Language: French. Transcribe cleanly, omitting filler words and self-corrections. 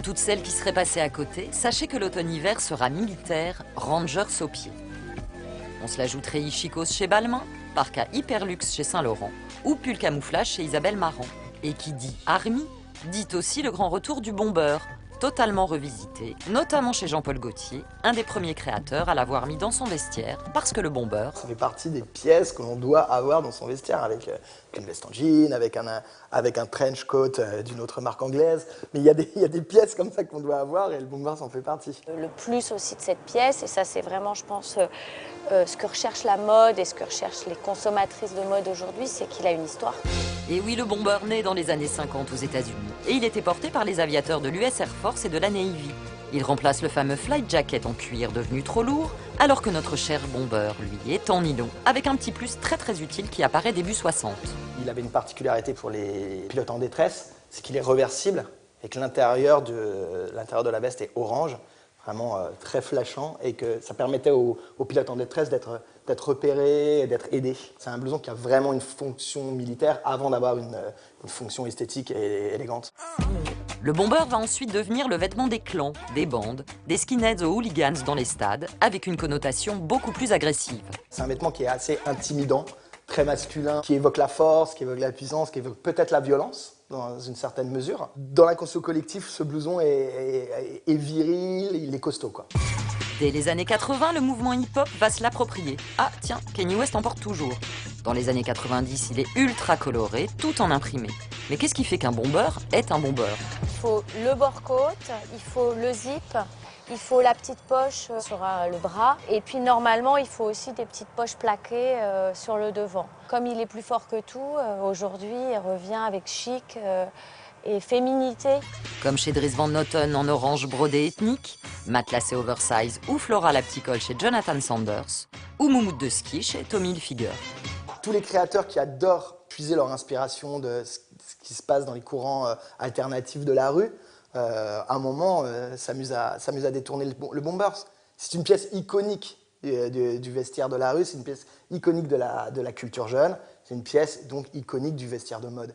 toutes celles qui seraient passées à côté, sachez que l'automne-hiver sera militaire, Rangers aux pieds. On se l'ajoute Chicos chez Balmain, Parka Hyperlux chez Saint-Laurent ou pull camouflage chez Isabelle Marant. Et qui dit Army, dit aussi le grand retour du bomber, totalement revisité, notamment chez Jean-Paul Gaultier, un des premiers créateurs à l'avoir mis dans son vestiaire, parce que le bomber... Ça fait partie des pièces que l'on doit avoir dans son vestiaire, avec une veste en jean, avec un trench coat d'une autre marque anglaise. Mais il y a des pièces comme ça qu'on doit avoir et le bomber s'en fait partie. Le plus aussi de cette pièce, et ça c'est vraiment, je pense, ce que recherche la mode et ce que recherchent les consommatrices de mode aujourd'hui, c'est qu'il a une histoire. Et oui, le bomber naît dans les années 50 aux États-Unis. Et il était porté par les aviateurs de l'US Air Force et de la Navy. Il remplace le fameux flight jacket en cuir devenu trop lourd, alors que notre cher bomber, lui, est en nylon, avec un petit plus très utile qui apparaît début 60. Il avait une particularité pour les pilotes en détresse, c'est qu'il est réversible et que l'intérieur de la veste est orange, vraiment très flashant, et que ça permettait aux pilotes en détresse d'être repérés et d'être aidés. C'est un blouson qui a vraiment une fonction militaire avant d'avoir une fonction esthétique et élégante. Le bomber va ensuite devenir le vêtement des clans, des bandes, des skinheads aux hooligans dans les stades, avec une connotation beaucoup plus agressive. C'est un vêtement qui est assez intimidant, très masculin, qui évoque la force, qui évoque la puissance, qui évoque peut-être la violence, dans une certaine mesure. Dans l'inconscient collectif, ce blouson est viril, il est costaud, quoi. Dès les années 80, le mouvement hip-hop va se l'approprier. Ah tiens, Kanye West en porte toujours. Dans les années 90, il est ultra coloré, tout en imprimé. Mais qu'est-ce qui fait qu'un bomber est un bomber? Il faut le bord-côte, il faut le zip, il faut la petite poche sur le bras. Et puis normalement, il faut aussi des petites poches plaquées sur le devant. Comme il est plus fort que tout, aujourd'hui, il revient avec chic et féminité. Comme chez Dries Van Noten en orange brodé ethnique, matelassé oversize ou floral à petit col chez Jonathan Sanders, ou moumoute de ski chez Tommy Hilfiger. Tous les créateurs qui adorent puiser leur inspiration de ce qui se passe dans les courants alternatifs de la rue, à un moment, s'amusent à détourner le bomber. C'est une pièce iconique du vestiaire de la rue, c'est une pièce iconique de la culture jeune, c'est une pièce donc iconique du vestiaire de mode.